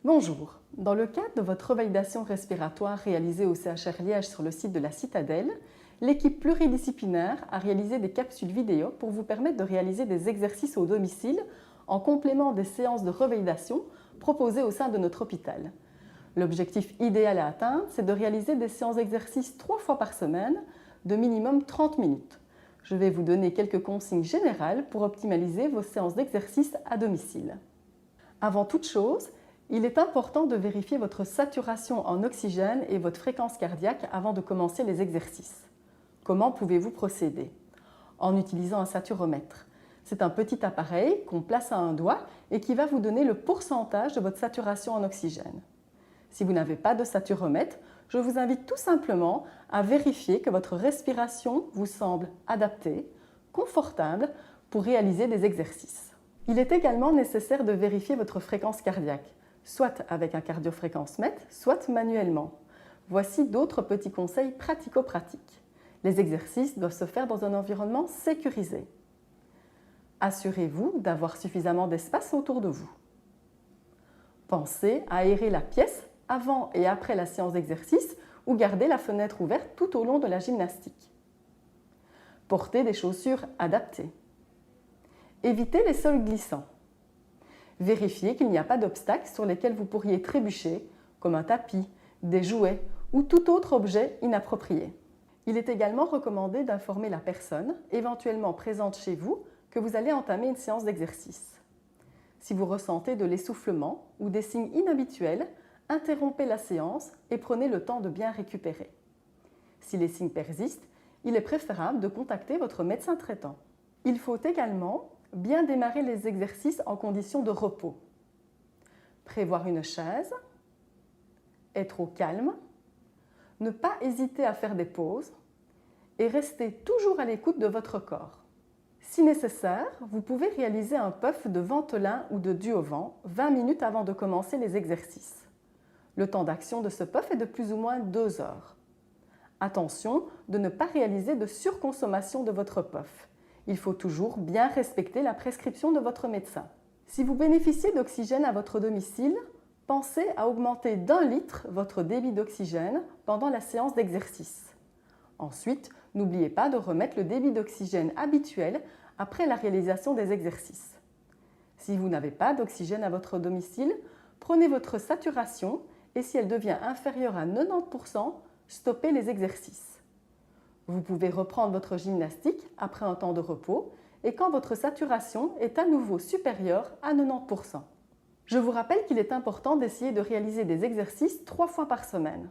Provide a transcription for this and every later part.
Bonjour, dans le cadre de votre revalidation respiratoire réalisée au CHR Liège sur le site de la Citadelle, l'équipe pluridisciplinaire a réalisé des capsules vidéo pour vous permettre de réaliser des exercices au domicile en complément des séances de revalidation proposées au sein de notre hôpital. L'objectif idéal à atteindre, c'est de réaliser des séances d'exercice 3 fois par semaine de minimum 30 minutes. Je vais vous donner quelques consignes générales pour optimaliser vos séances d'exercice à domicile. Avant toute chose, il est important de vérifier votre saturation en oxygène et votre fréquence cardiaque avant de commencer les exercices. Comment pouvez-vous procéder? En utilisant un saturomètre. C'est un petit appareil qu'on place à un doigt et qui va vous donner le pourcentage de votre saturation en oxygène. Si vous n'avez pas de saturomètre, je vous invite tout simplement à vérifier que votre respiration vous semble adaptée, confortable pour réaliser des exercices. Il est également nécessaire de vérifier votre fréquence cardiaque, soit avec un cardiofréquencemètre, soit manuellement. Voici d'autres petits conseils pratico-pratiques. Les exercices doivent se faire dans un environnement sécurisé. Assurez-vous d'avoir suffisamment d'espace autour de vous. Pensez à aérer la pièce avant et après la séance d'exercice ou garder la fenêtre ouverte tout au long de la gymnastique. Portez des chaussures adaptées. Évitez les sols glissants. Vérifiez qu'il n'y a pas d'obstacles sur lesquels vous pourriez trébucher, comme un tapis, des jouets ou tout autre objet inapproprié. Il est également recommandé d'informer la personne, éventuellement présente chez vous, que vous allez entamer une séance d'exercice. Si vous ressentez de l'essoufflement ou des signes inhabituels, interrompez la séance et prenez le temps de bien récupérer. Si les signes persistent, il est préférable de contacter votre médecin traitant. Il faut également bien démarrer les exercices en conditions de repos. Prévoir une chaise, être au calme, ne pas hésiter à faire des pauses et rester toujours à l'écoute de votre corps. Si nécessaire, vous pouvez réaliser un puff de ventolin ou de duo-vent 20 minutes avant de commencer les exercices. Le temps d'action de ce puff est de plus ou moins 2 heures. Attention de ne pas réaliser de surconsommation de votre puff. Il faut toujours bien respecter la prescription de votre médecin. Si vous bénéficiez d'oxygène à votre domicile, pensez à augmenter d'1 litre votre débit d'oxygène pendant la séance d'exercice. Ensuite, n'oubliez pas de remettre le débit d'oxygène habituel après la réalisation des exercices. Si vous n'avez pas d'oxygène à votre domicile, prenez votre saturation et si elle devient inférieure à 90%, stoppez les exercices. Vous pouvez reprendre votre gymnastique après un temps de repos et quand votre saturation est à nouveau supérieure à 90%. Je vous rappelle qu'il est important d'essayer de réaliser des exercices 3 fois par semaine.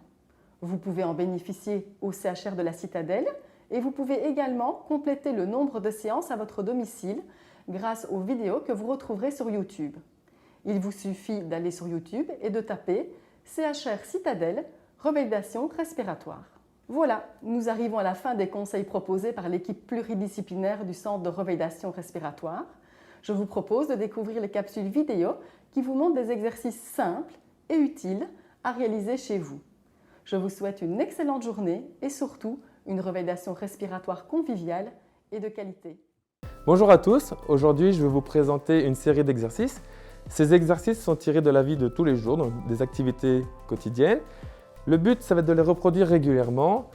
Vous pouvez en bénéficier au CHR de la Citadelle et vous pouvez également compléter le nombre de séances à votre domicile grâce aux vidéos que vous retrouverez sur YouTube. Il vous suffit d'aller sur YouTube et de taper CHR Citadelle, revalidation respiratoire. Voilà, nous arrivons à la fin des conseils proposés par l'équipe pluridisciplinaire du Centre de revalidation respiratoire. Je vous propose de découvrir les capsules vidéo qui vous montrent des exercices simples et utiles à réaliser chez vous. Je vous souhaite une excellente journée et surtout une revalidation respiratoire conviviale et de qualité. Bonjour à tous, aujourd'hui je vais vous présenter une série d'exercices. Ces exercices sont tirés de la vie de tous les jours, donc des activités quotidiennes. Le but, ça va être de les reproduire régulièrement.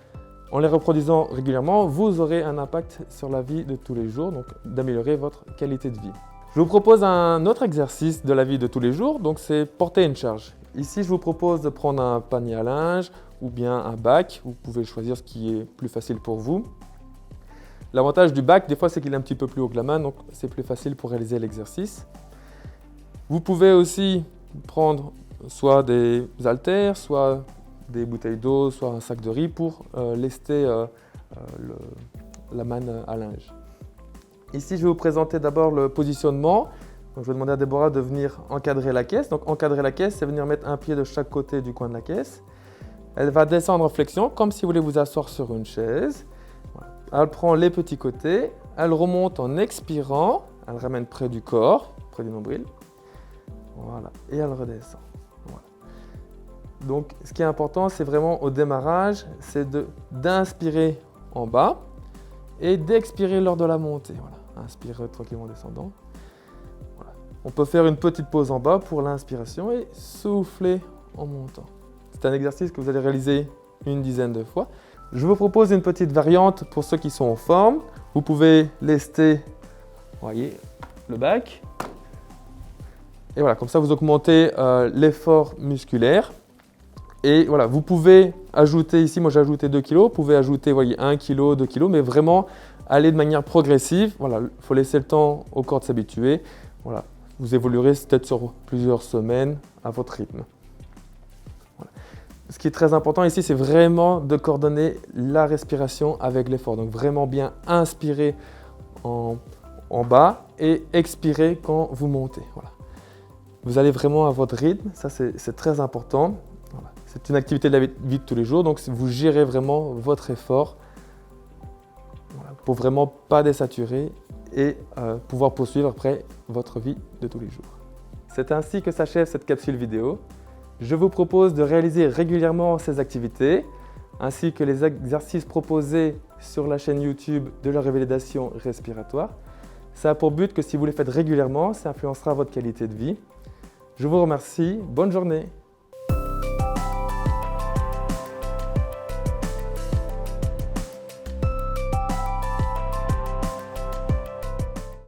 En les reproduisant régulièrement, vous aurez un impact sur la vie de tous les jours, donc d'améliorer votre qualité de vie. Je vous propose un autre exercice de la vie de tous les jours, donc c'est porter une charge. Ici, je vous propose de prendre un panier à linge ou bien un bac. Vous pouvez choisir ce qui est plus facile pour vous. L'avantage du bac, des fois, c'est qu'il est un petit peu plus haut que la main, donc c'est plus facile pour réaliser l'exercice. Vous pouvez aussi prendre soit des haltères, soit des bouteilles d'eau, soit un sac de riz pour lester la manne à linge. Ici, je vais vous présenter d'abord le positionnement. Donc, je vais demander à Déborah de venir encadrer la caisse. Donc, encadrer la caisse, c'est venir mettre un pied de chaque côté du coin de la caisse. Elle va descendre en flexion, comme si vous voulez vous asseoir sur une chaise. Voilà. Elle prend les petits côtés, elle remonte en expirant, elle ramène près du corps, près du nombril. Voilà, et elle redescend. Voilà. Donc, ce qui est important, c'est vraiment au démarrage, c'est d'inspirer en bas et d'expirer lors de la montée. Voilà. Inspire tranquillement en descendant. Voilà. On peut faire une petite pause en bas pour l'inspiration et souffler en montant. C'est un exercice que vous allez réaliser une dizaine de fois. Je vous propose une petite variante pour ceux qui sont en forme. Vous pouvez lester, voyez, le bac. Et voilà, comme ça vous augmentez l'effort musculaire. Et voilà, vous pouvez ajouter ici, moi j'ai ajouté 2 kg, vous pouvez ajouter, voyez, 1 kg, 2 kg, mais vraiment aller de manière progressive. Voilà, il faut laisser le temps au corps de s'habituer. Voilà, vous évoluerez peut-être sur plusieurs semaines à votre rythme. Voilà. Ce qui est très important ici, c'est vraiment de coordonner la respiration avec l'effort. Donc vraiment bien inspirer en bas et expirer quand vous montez. Voilà. Vous allez vraiment à votre rythme, ça c'est très important. Voilà. C'est une activité de la vie de tous les jours, donc vous gérez vraiment votre effort voilà, pour vraiment pas désaturer et pouvoir poursuivre après votre vie de tous les jours. C'est ainsi que s'achève cette capsule vidéo. Je vous propose de réaliser régulièrement ces activités ainsi que les exercices proposés sur la chaîne YouTube de la révalidation respiratoire. Ça a pour but que si vous les faites régulièrement, ça influencera votre qualité de vie. Je vous remercie, bonne journée.